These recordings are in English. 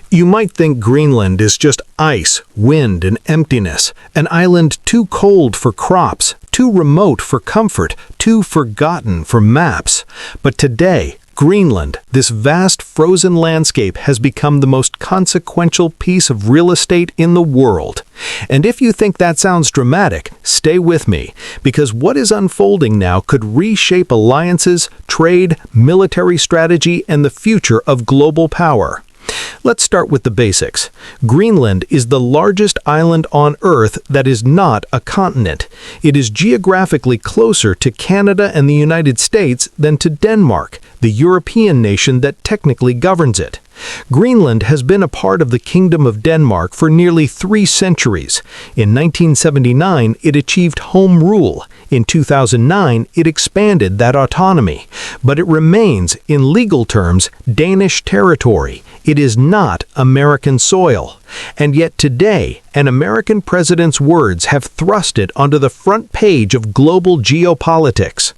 You might think Greenland is just ice, wind, and emptiness, an island too cold for crops, too remote for comfort, too forgotten for maps. But today, Greenland, this vast frozen landscape, has become the most consequential piece of real estate in the world. And if you think that sounds dramatic, stay with me, because what is unfolding now could reshape alliances, trade, military strategy, and the future of global power. Let's start with the basics. Greenland is the largest island on Earth that is not a continent. It is geographically closer to Canada and the United States than to Denmark, the European nation that technically governs it. Greenland has been a part of the Kingdom of Denmark for nearly 3 centuries. In 1979, it achieved home rule. In 2009, it expanded that autonomy. But it remains, in legal terms, Danish territory. It is not American soil. And yet today, an American president's words have thrust it onto the front page of global geopolitics.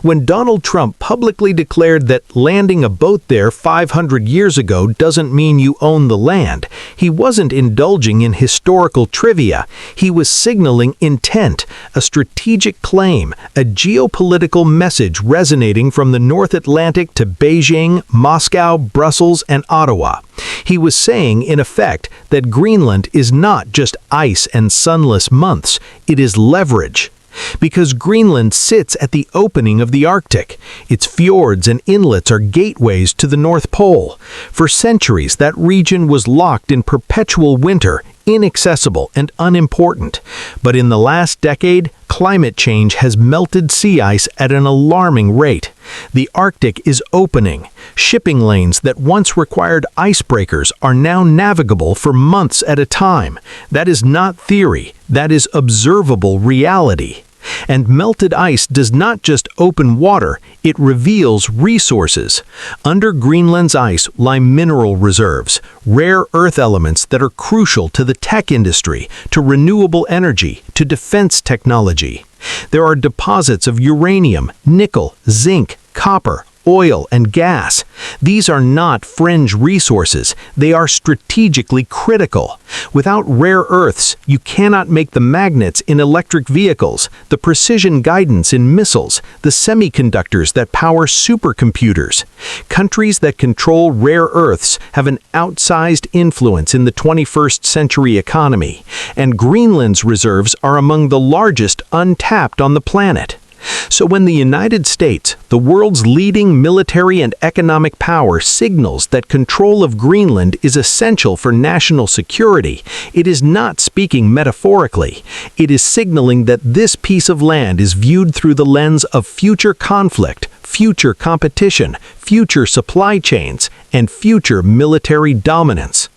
When Donald Trump publicly declared that landing a boat there 500 years ago doesn't mean you own the land, he wasn't indulging in historical trivia. He was signaling intent, a strategic claim, a geopolitical message resonating from the North Atlantic to Beijing, Moscow, Brussels, and Ottawa. He was saying, in effect, that Greenland is not just ice and sunless months, it is leverage. Because Greenland sits at the opening of the Arctic. Its fjords and inlets are gateways to the North Pole. For centuries, that region was locked in perpetual winter, inaccessible and unimportant. But in the last decade, climate change has melted sea ice at an alarming rate. The Arctic is opening. Shipping lanes that once required icebreakers are now navigable for months at a time. That is not theory, that is observable reality. And melted ice does not just open water, it reveals resources. Under Greenland's ice lie mineral reserves, rare earth elements that are crucial to the tech industry, to renewable energy, to defense technology. There are deposits of uranium, nickel, zinc, copper, oil, and gas. These are not fringe resources, they are strategically critical. Without rare earths, you cannot make the magnets in electric vehicles, the precision guidance in missiles, the semiconductors that power supercomputers. Countries that control rare earths have an outsized influence in the 21st century economy, and Greenland's reserves are among the largest untapped on the planet. So when the United States, the world's leading military and economic power, signals that control of Greenland is essential for national security, it is not speaking metaphorically. It is signaling that this piece of land is viewed through the lens of future conflict, future competition, future supply chains, and future military dominance.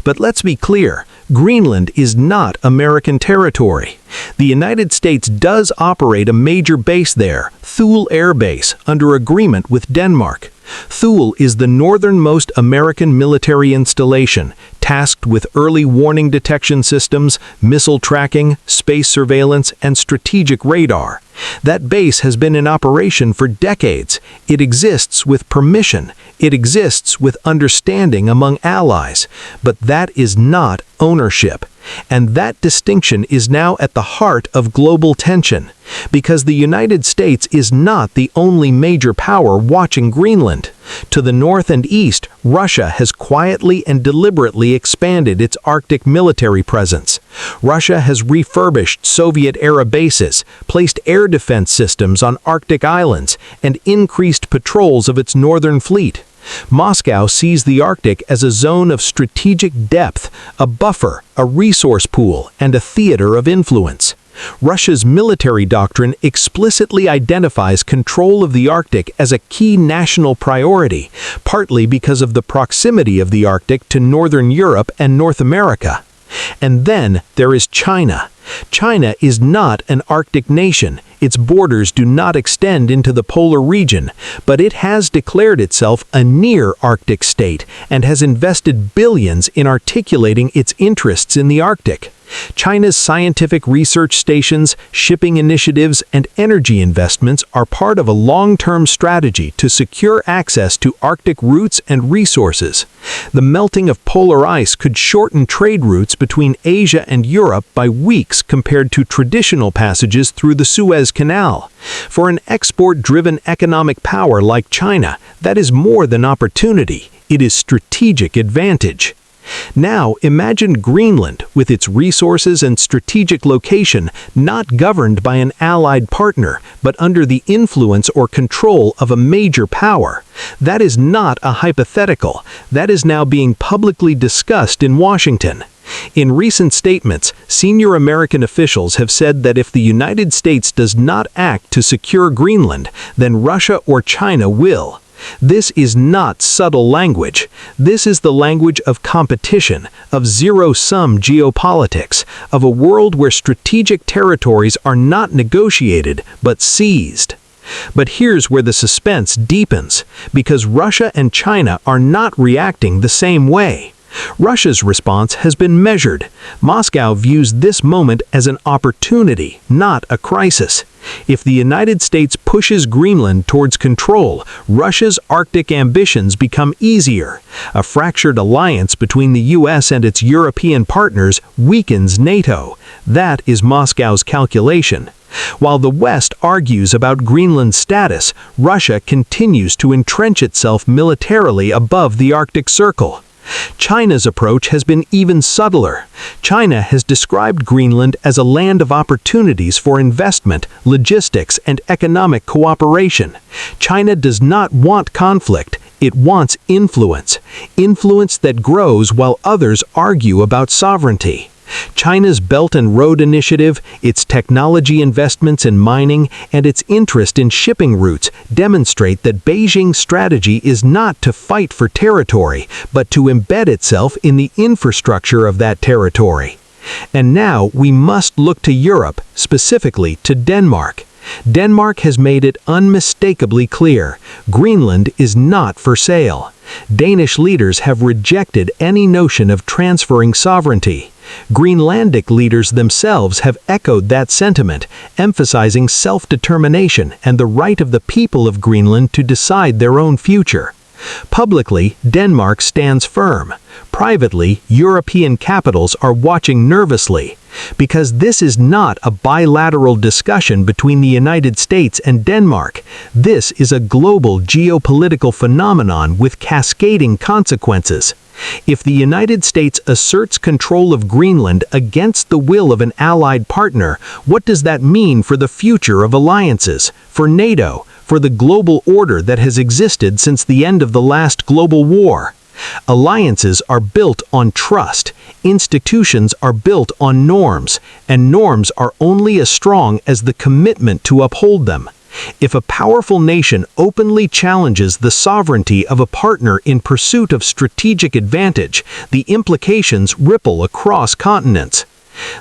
But let's be clear, Greenland is not American territory. The United States does operate a major base there, Thule Air Base, under agreement with Denmark. Thule is the northernmost American military installation, tasked with early warning detection systems, missile tracking, space surveillance, and strategic radar. That base has been in operation for decades. It exists with permission. It exists with understanding among allies. But that is not ownership. And that distinction is now at the heart of global tension, because the United States is not the only major power watching Greenland. To the north and east, Russia has quietly and deliberately expanded its Arctic military presence. Russia has refurbished Soviet-era bases, placed air defense systems on Arctic islands, and increased patrols of its northern fleet. Moscow sees the Arctic as a zone of strategic depth, a buffer, a resource pool, and a theater of influence. Russia's military doctrine explicitly identifies control of the Arctic as a key national priority, partly because of the proximity of the Arctic to northern Europe and North America. And then there is China. China is not an Arctic nation. Its borders do not extend into the polar region, but it has declared itself a near-Arctic state and has invested billions in articulating its interests in the Arctic. China's scientific research stations, shipping initiatives, and energy investments are part of a long-term strategy to secure access to Arctic routes and resources. The melting of polar ice could shorten trade routes between Asia and Europe by weeks compared to traditional passages through the Suez Canal. For an export-driven economic power like China, that is more than opportunity, it is strategic advantage. Now imagine Greenland, with its resources and strategic location, not governed by an allied partner, but under the influence or control of a major power. That is not a hypothetical. That is now being publicly discussed in Washington. In recent statements, senior American officials have said that if the United States does not act to secure Greenland, then Russia or China will. This is not subtle language. This is the language of competition, of zero-sum geopolitics, of a world where strategic territories are not negotiated, but seized. But here's where the suspense deepens, because Russia and China are not reacting the same way. Russia's response has been measured. Moscow views this moment as an opportunity, not a crisis. If the United States pushes Greenland towards control, Russia's Arctic ambitions become easier. A fractured alliance between the US and its European partners weakens NATO. That is Moscow's calculation. While the West argues about Greenland's status, Russia continues to entrench itself militarily above the Arctic Circle. China's approach has been even subtler. China has described Greenland as a land of opportunities for investment, logistics, and economic cooperation. China does not want conflict. It wants influence. Influence that grows while others argue about sovereignty. China's Belt and Road Initiative, its technology investments in mining, and its interest in shipping routes demonstrate that Beijing's strategy is not to fight for territory, but to embed itself in the infrastructure of that territory. And now we must look to Europe, specifically to Denmark. Denmark has made it unmistakably clear: Greenland is not for sale. Danish leaders have rejected any notion of transferring sovereignty. Greenlandic leaders themselves have echoed that sentiment, emphasizing self-determination and the right of the people of Greenland to decide their own future. Publicly, Denmark stands firm. Privately, European capitals are watching nervously. Because this is not a bilateral discussion between the United States and Denmark. This is a global geopolitical phenomenon with cascading consequences. If the United States asserts control of Greenland against the will of an allied partner, what does that mean for the future of alliances, for NATO, for the global order that has existed since the end of the last global war? Alliances are built on trust, institutions are built on norms, and norms are only as strong as the commitment to uphold them. If a powerful nation openly challenges the sovereignty of a partner in pursuit of strategic advantage, the implications ripple across continents.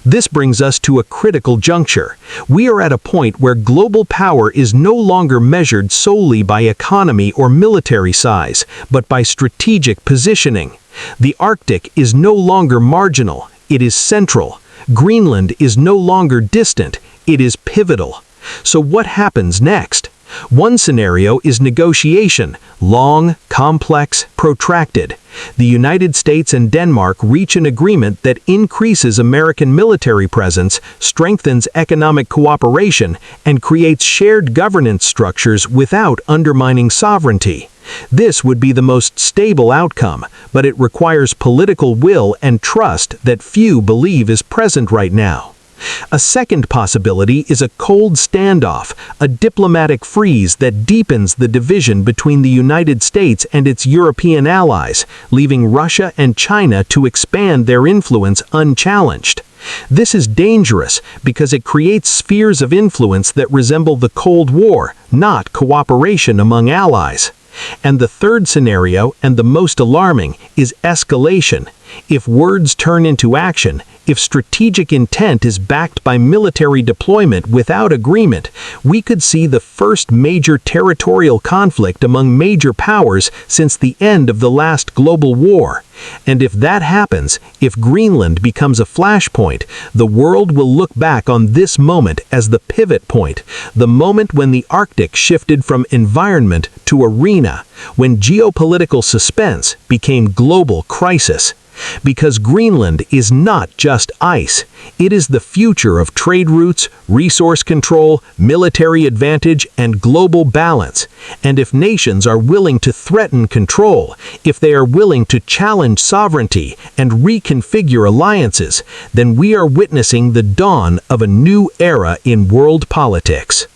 This brings us to a critical juncture. We are at a point where global power is no longer measured solely by economy or military size, but by strategic positioning. The Arctic is no longer marginal, it is central. Greenland is no longer distant, it is pivotal. So what happens next? One scenario is negotiation, long, complex, protracted. The United States and Denmark reach an agreement that increases American military presence, strengthens economic cooperation, and creates shared governance structures without undermining sovereignty. This would be the most stable outcome, but it requires political will and trust that few believe is present right now. A second possibility is a cold standoff, a diplomatic freeze that deepens the division between the United States and its European allies, leaving Russia and China to expand their influence unchallenged. This is dangerous because it creates spheres of influence that resemble the Cold War, not cooperation among allies. And the third scenario, and the most alarming, is escalation. If words turn into action, If strategic intent is backed by military deployment without agreement, we could see the first major territorial conflict among major powers since the end of the last global war. And if that happens, if Greenland becomes a flashpoint, the world will look back on this moment as the pivot point, the moment when the Arctic shifted from environment to arena, when geopolitical suspense became global crisis. Because Greenland is not just ice. It is the future of trade routes, resource control, military advantage, and global balance. And if nations are willing to threaten control, if they are willing to challenge sovereignty and reconfigure alliances, then we are witnessing the dawn of a new era in world politics.